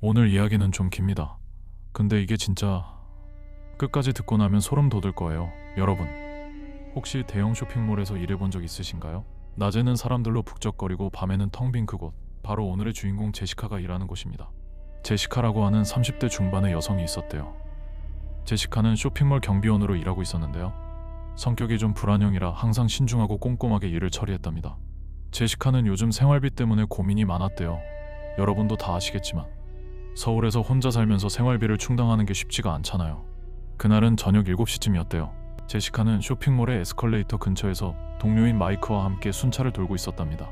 오늘 이야기는 좀 깁니다. 근데 이게 진짜 끝까지 듣고 나면 소름 돋을 거예요. 여러분, 혹시 대형 쇼핑몰에서 일해본 적 있으신가요? 낮에는 사람들로 북적거리고 밤에는 텅 빈 그곳, 바로 오늘의 주인공 제시카가 일하는 곳입니다. 제시카라고 하는 30대 중반의 여성이 있었대요. 제시카는 쇼핑몰 경비원으로 일하고 있었는데요. 성격이 좀 불안형이라 항상 신중하고 꼼꼼하게 일을 처리했답니다. 제시카는 요즘 생활비 때문에 고민이 많았대요. 여러분도 다 아시겠지만 서울에서 혼자 살면서 생활비를 충당하는 게 쉽지가 않잖아요. 그날은 저녁 7시쯤이었대요. 제시카는 쇼핑몰의 에스컬레이터 근처에서 동료인 마이크와 함께 순찰을 돌고 있었답니다.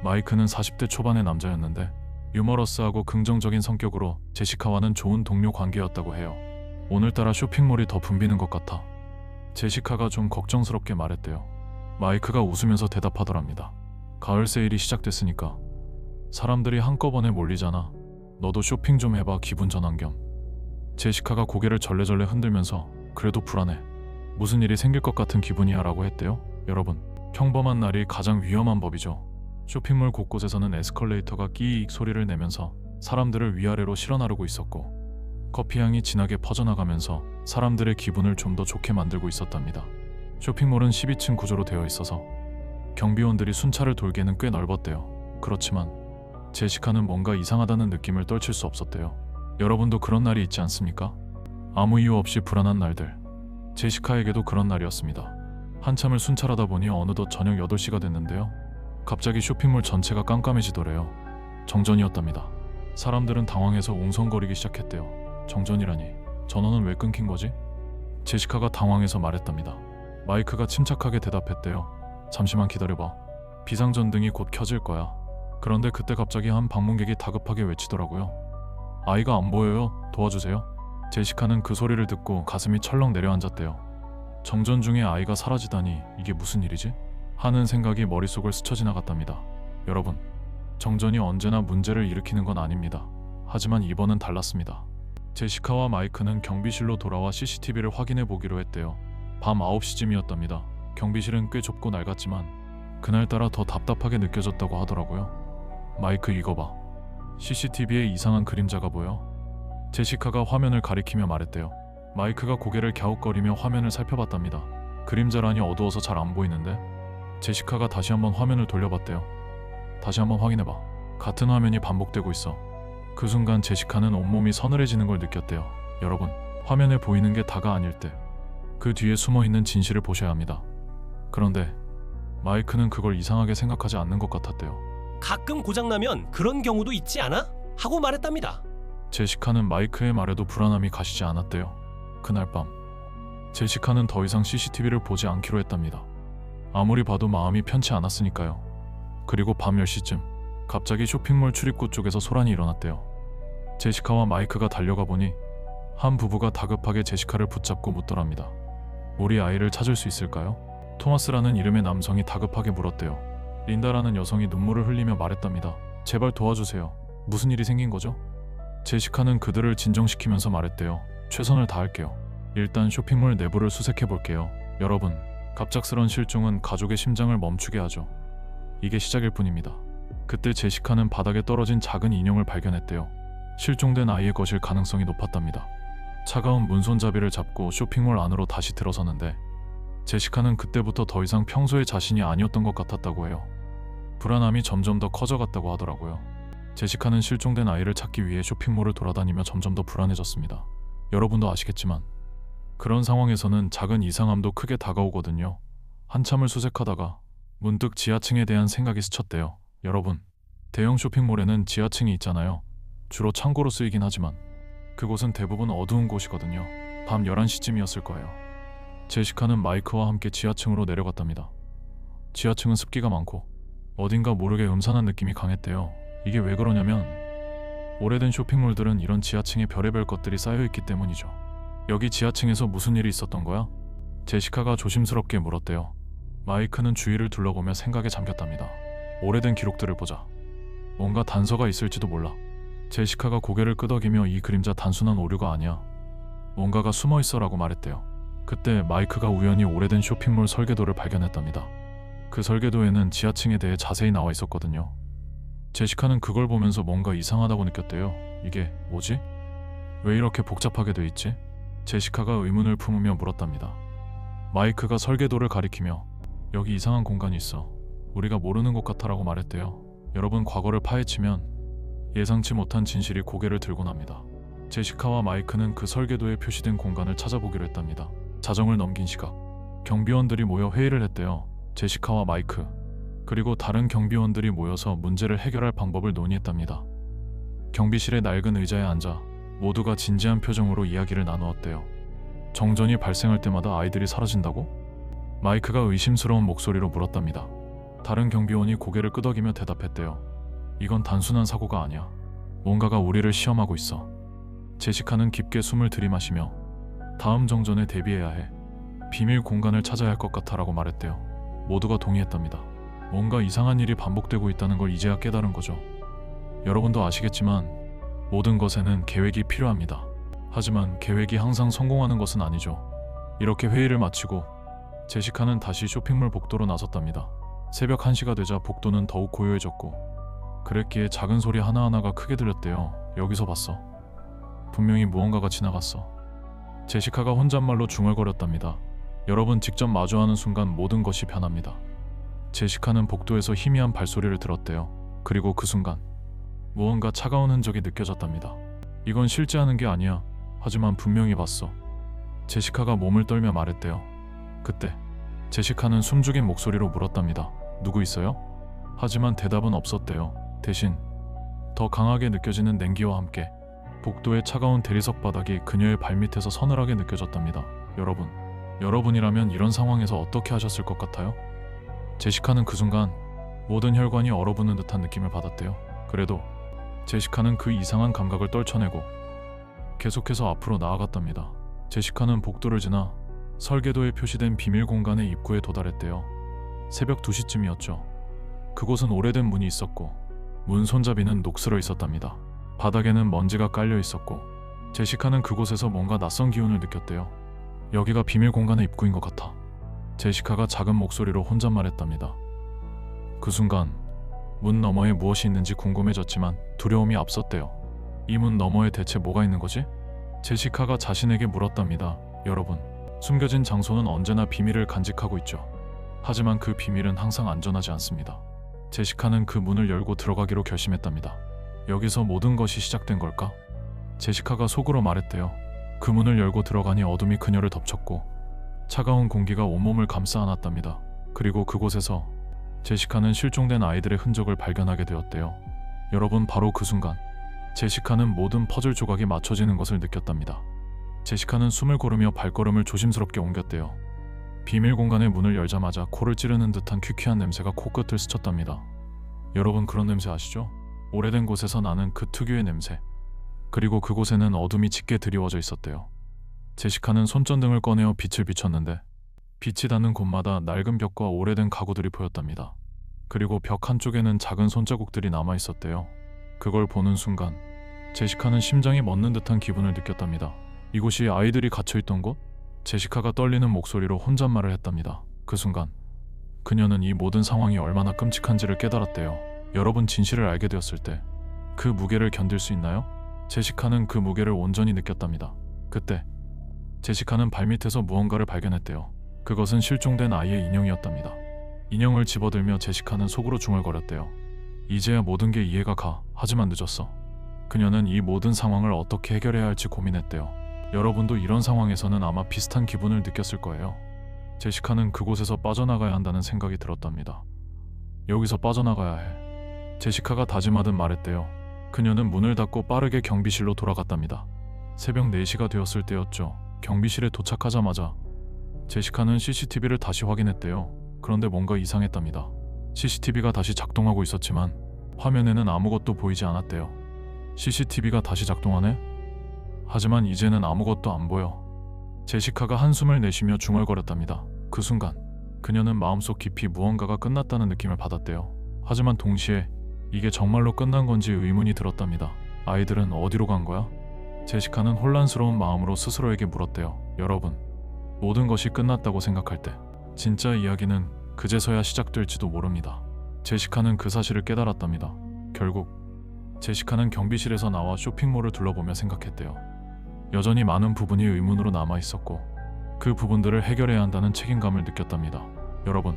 마이크는 40대 초반의 남자였는데 유머러스하고 긍정적인 성격으로 제시카와는 좋은 동료 관계였다고 해요. 오늘따라 쇼핑몰이 더 붐비는 것 같아. 제시카가 좀 걱정스럽게 말했대요. 마이크가 웃으면서 대답하더랍니다. 가을 세일이 시작됐으니까 사람들이 한꺼번에 몰리잖아. 너도 쇼핑 좀 해봐. 기분 전환 겸. 제시카가 고개를 절레절레 흔들면서 그래도 불안해. 무슨 일이 생길 것 같은 기분이야 라고 했대요. 여러분, 평범한 날이 가장 위험한 법이죠. 쇼핑몰 곳곳에서는 에스컬레이터가 끼익 소리를 내면서 사람들을 위아래로 실어나르고 있었고 커피향이 진하게 퍼져나가면서 사람들의 기분을 좀 더 좋게 만들고 있었답니다. 쇼핑몰은 12층 구조로 되어 있어서 경비원들이 순찰을 돌기에는 꽤 넓었대요. 그렇지만 제시카는 뭔가 이상하다는 느낌을 떨칠 수 없었대요. 여러분도 그런 날이 있지 않습니까? 아무 이유 없이 불안한 날들. 제시카에게도 그런 날이었습니다. 한참을 순찰하다 보니 어느덧 저녁 8시가 됐는데요. 갑자기 쇼핑몰 전체가 깜깜해지더래요. 정전이었답니다. 사람들은 당황해서 웅성거리기 시작했대요. 정전이라니, 전원은 왜 끊긴 거지? 제시카가 당황해서 말했답니다. 마이크가 침착하게 대답했대요. 잠시만 기다려봐. 비상전등이 곧 켜질 거야. 그런데 그때 갑자기 한 방문객이 다급하게 외치더라고요. 아이가 안 보여요. 도와주세요. 제시카는 그 소리를 듣고 가슴이 철렁 내려앉았대요. 정전 중에 아이가 사라지다니 이게 무슨 일이지? 하는 생각이 머릿속을 스쳐 지나갔답니다. 여러분, 정전이 언제나 문제를 일으키는 건 아닙니다. 하지만 이번은 달랐습니다. 제시카와 마이크는 경비실로 돌아와 CCTV를 확인해 보기로 했대요. 밤 9시쯤이었답니다. 경비실은 꽤 좁고 낡았지만 그날따라 더 답답하게 느껴졌다고 하더라고요. 마이크 이거 봐. CCTV에 이상한 그림자가 보여. 제시카가 화면을 가리키며 말했대요. 마이크가 고개를 갸웃거리며 화면을 살펴봤답니다. 그림자라니 어두워서 잘 안 보이는데? 제시카가 다시 한번 화면을 돌려봤대요. 다시 한번 확인해봐. 같은 화면이 반복되고 있어. 그 순간 제시카는 온몸이 서늘해지는 걸 느꼈대요. 여러분, 화면에 보이는 게 다가 아닐 때 그 뒤에 숨어있는 진실을 보셔야 합니다. 그런데 마이크는 그걸 이상하게 생각하지 않는 것 같았대요. 가끔 고장나면 그런 경우도 있지 않아? 하고 말했답니다. 제시카는 마이크의 말에도 불안함이 가시지 않았대요. 그날 밤 제시카는 더 이상 CCTV를 보지 않기로 했답니다. 아무리 봐도 마음이 편치 않았으니까요. 그리고 밤 10시쯤 갑자기 쇼핑몰 출입구 쪽에서 소란이 일어났대요. 제시카와 마이크가 달려가 보니 한 부부가 다급하게 제시카를 붙잡고 묻더랍니다. 우리 아이를 찾을 수 있을까요? 토마스라는 이름의 남성이 다급하게 물었대요. 린다라는 여성이 눈물을 흘리며 말했답니다. 제발 도와주세요. 무슨 일이 생긴 거죠? 제시카는 그들을 진정시키면서 말했대요. 최선을 다할게요. 일단 쇼핑몰 내부를 수색해 볼게요. 여러분, 갑작스런 실종은 가족의 심장을 멈추게 하죠. 이게 시작일 뿐입니다. 그때 제시카는 바닥에 떨어진 작은 인형을 발견했대요. 실종된 아이의 것일 가능성이 높았답니다. 차가운 문손잡이를 잡고 쇼핑몰 안으로 다시 들어서는데 제시카는 그때부터 더 이상 평소의 자신이 아니었던 것 같았다고 해요. 불안함이 점점 더 커져갔다고 하더라고요. 제시카는 실종된 아이를 찾기 위해 쇼핑몰을 돌아다니며 점점 더 불안해졌습니다. 여러분도 아시겠지만 그런 상황에서는 작은 이상함도 크게 다가오거든요. 한참을 수색하다가 문득 지하층에 대한 생각이 스쳤대요. 여러분, 대형 쇼핑몰에는 지하층이 있잖아요. 주로 창고로 쓰이긴 하지만 그곳은 대부분 어두운 곳이거든요. 밤 11시쯤이었을 거예요. 제시카는 마이크와 함께 지하층으로 내려갔답니다. 지하층은 습기가 많고 어딘가 모르게 음산한 느낌이 강했대요. 이게 왜 그러냐면 오래된 쇼핑몰들은 이런 지하층에 별의별 것들이 쌓여있기 때문이죠. 여기 지하층에서 무슨 일이 있었던 거야? 제시카가 조심스럽게 물었대요. 마이크는 주위를 둘러보며 생각에 잠겼답니다. 오래된 기록들을 보자. 뭔가 단서가 있을지도 몰라. 제시카가 고개를 끄덕이며 이 그림자 단순한 오류가 아니야. 뭔가가 숨어있어 라고 말했대요. 그때 마이크가 우연히 오래된 쇼핑몰 설계도를 발견했답니다. 그 설계도에는 지하층에 대해 자세히 나와 있었거든요. 제시카는 그걸 보면서 뭔가 이상하다고 느꼈대요. 이게 뭐지? 왜 이렇게 복잡하게 돼 있지? 제시카가 의문을 품으며 물었답니다. 마이크가 설계도를 가리키며 여기 이상한 공간이 있어. 우리가 모르는 것 같아라고 말했대요. 여러분, 과거를 파헤치면 예상치 못한 진실이 고개를 들곤 합니다. 제시카와 마이크는 그 설계도에 표시된 공간을 찾아보기로 했답니다. 자정을 넘긴 시각, 경비원들이 모여 회의를 했대요. 제시카와 마이크, 그리고 다른 경비원들이 모여서 문제를 해결할 방법을 논의했답니다. 경비실의 낡은 의자에 앉아 모두가 진지한 표정으로 이야기를 나누었대요. 정전이 발생할 때마다 아이들이 사라진다고? 마이크가 의심스러운 목소리로 물었답니다. 다른 경비원이 고개를 끄덕이며 대답했대요. 이건 단순한 사고가 아니야. 뭔가가 우리를 시험하고 있어. 제시카는 깊게 숨을 들이마시며 다음 정전에 대비해야 해. 비밀 공간을 찾아야 할 것 같아라고 말했대요. 모두가 동의했답니다. 뭔가 이상한 일이 반복되고 있다는 걸 이제야 깨달은 거죠. 여러분도 아시겠지만 모든 것에는 계획이 필요합니다. 하지만 계획이 항상 성공하는 것은 아니죠. 이렇게 회의를 마치고 제시카는 다시 쇼핑몰 복도로 나섰답니다. 새벽 1시가 되자 복도는 더욱 고요해졌고 그랬기에 작은 소리 하나하나가 크게 들렸대요. 여기서 봤어. 분명히 무언가가 지나갔어. 제시카가 혼잣말로 중얼거렸답니다. 여러분, 직접 마주하는 순간 모든 것이 변합니다. 제시카는 복도에서 희미한 발소리를 들었대요. 그리고 그 순간 무언가 차가운 흔적이 느껴졌답니다. 이건 실제 하는 게 아니야. 하지만 분명히 봤어. 제시카가 몸을 떨며 말했대요. 그때 제시카는 숨죽인 목소리로 물었답니다. 누구 있어요? 하지만 대답은 없었대요. 대신 더 강하게 느껴지는 냉기와 함께 복도의 차가운 대리석 바닥이 그녀의 발밑에서 서늘하게 느껴졌답니다. 여러분이라면 이런 상황에서 어떻게 하셨을 것 같아요? 제시카는 그 순간 모든 혈관이 얼어붙는 듯한 느낌을 받았대요. 그래도 제시카는 그 이상한 감각을 떨쳐내고 계속해서 앞으로 나아갔답니다. 제시카는 복도를 지나 설계도에 표시된 비밀 공간의 입구에 도달했대요. 새벽 2시쯤이었죠. 그곳은 오래된 문이 있었고 문 손잡이는 녹슬어 있었답니다. 바닥에는 먼지가 깔려 있었고 제시카는 그곳에서 뭔가 낯선 기운을 느꼈대요. 여기가 비밀 공간의 입구인 것 같아. 제시카가 작은 목소리로 혼잣말했답니다. 그 순간 문 너머에 무엇이 있는지 궁금해졌지만 두려움이 앞섰대요. 이 문 너머에 대체 뭐가 있는 거지? 제시카가 자신에게 물었답니다. 여러분, 숨겨진 장소는 언제나 비밀을 간직하고 있죠. 하지만 그 비밀은 항상 안전하지 않습니다. 제시카는 그 문을 열고 들어가기로 결심했답니다. 여기서 모든 것이 시작된 걸까? 제시카가 속으로 말했대요. 그 문을 열고 들어가니 어둠이 그녀를 덮쳤고 차가운 공기가 온몸을 감싸 안았답니다. 그리고 그곳에서 제시카는 실종된 아이들의 흔적을 발견하게 되었대요. 여러분, 바로 그 순간 제시카는 모든 퍼즐 조각이 맞춰지는 것을 느꼈답니다. 제시카는 숨을 고르며 발걸음을 조심스럽게 옮겼대요. 비밀 공간의 문을 열자마자 코를 찌르는 듯한 퀴퀴한 냄새가 코끝을 스쳤답니다. 여러분, 그런 냄새 아시죠? 오래된 곳에서 나는 그 특유의 냄새. 그리고 그곳에는 어둠이 짙게 드리워져 있었대요. 제시카는 손전등을 꺼내어 빛을 비췄는데 빛이 닿는 곳마다 낡은 벽과 오래된 가구들이 보였답니다. 그리고 벽 한쪽에는 작은 손자국들이 남아 있었대요. 그걸 보는 순간 제시카는 심장이 멎는 듯한 기분을 느꼈답니다. 이곳이 아이들이 갇혀있던 곳? 제시카가 떨리는 목소리로 혼잣말을 했답니다. 그 순간 그녀는 이 모든 상황이 얼마나 끔찍한지를 깨달았대요. 여러분, 진실을 알게 되었을 때 그 무게를 견딜 수 있나요? 제시카는 그 무게를 온전히 느꼈답니다. 그때 제시카는 발밑에서 무언가를 발견했대요. 그것은 실종된 아이의 인형이었답니다. 인형을 집어들며 제시카는 속으로 중얼거렸대요. 이제야 모든 게 이해가 가. 하지만 늦었어. 그녀는 이 모든 상황을 어떻게 해결해야 할지 고민했대요. 여러분도 이런 상황에서는 아마 비슷한 기분을 느꼈을 거예요. 제시카는 그곳에서 빠져나가야 한다는 생각이 들었답니다. 여기서 빠져나가야 해. 제시카가 다짐하듯 말했대요. 그녀는 문을 닫고 빠르게 경비실로 돌아갔답니다. 새벽 4시가 되었을 때였죠. 경비실에 도착하자마자 제시카는 CCTV를 다시 확인했대요. 그런데 뭔가 이상했답니다. CCTV가 다시 작동하고 있었지만 화면에는 아무것도 보이지 않았대요. CCTV가 다시 작동하네? 하지만 이제는 아무것도 안 보여. 제시카가 한숨을 내쉬며 중얼거렸답니다. 그 순간 그녀는 마음속 깊이 무언가가 끝났다는 느낌을 받았대요. 하지만 동시에 이게 정말로 끝난 건지 의문이 들었답니다. 아이들은 어디로 간 거야? 제시카는 혼란스러운 마음으로 스스로에게 물었대요. 여러분, 모든 것이 끝났다고 생각할 때 진짜 이야기는 그제서야 시작될지도 모릅니다. 제시카는 그 사실을 깨달았답니다. 결국 제시카는 경비실에서 나와 쇼핑몰을 둘러보며 생각했대요. 여전히 많은 부분이 의문으로 남아 있었고 그 부분들을 해결해야 한다는 책임감을 느꼈답니다. 여러분,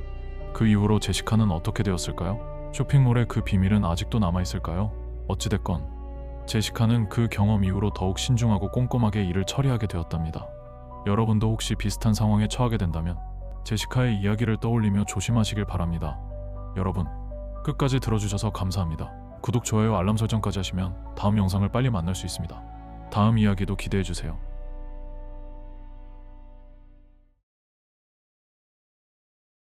그 이후로 제시카는 어떻게 되었을까요? 쇼핑몰의 그 비밀은 아직도 남아 있을까요? 어찌됐건 제시카는 그 경험 이후로 더욱 신중하고 꼼꼼하게 일을 처리하게 되었답니다. 여러분도 혹시 비슷한 상황에 처하게 된다면 제시카의 이야기를 떠올리며 조심하시길 바랍니다. 여러분, 끝까지 들어주셔서 감사합니다. 구독, 좋아요, 알람 설정까지 하시면 다음 영상을 빨리 만날 수 있습니다. 다음 이야기도 기대해주세요.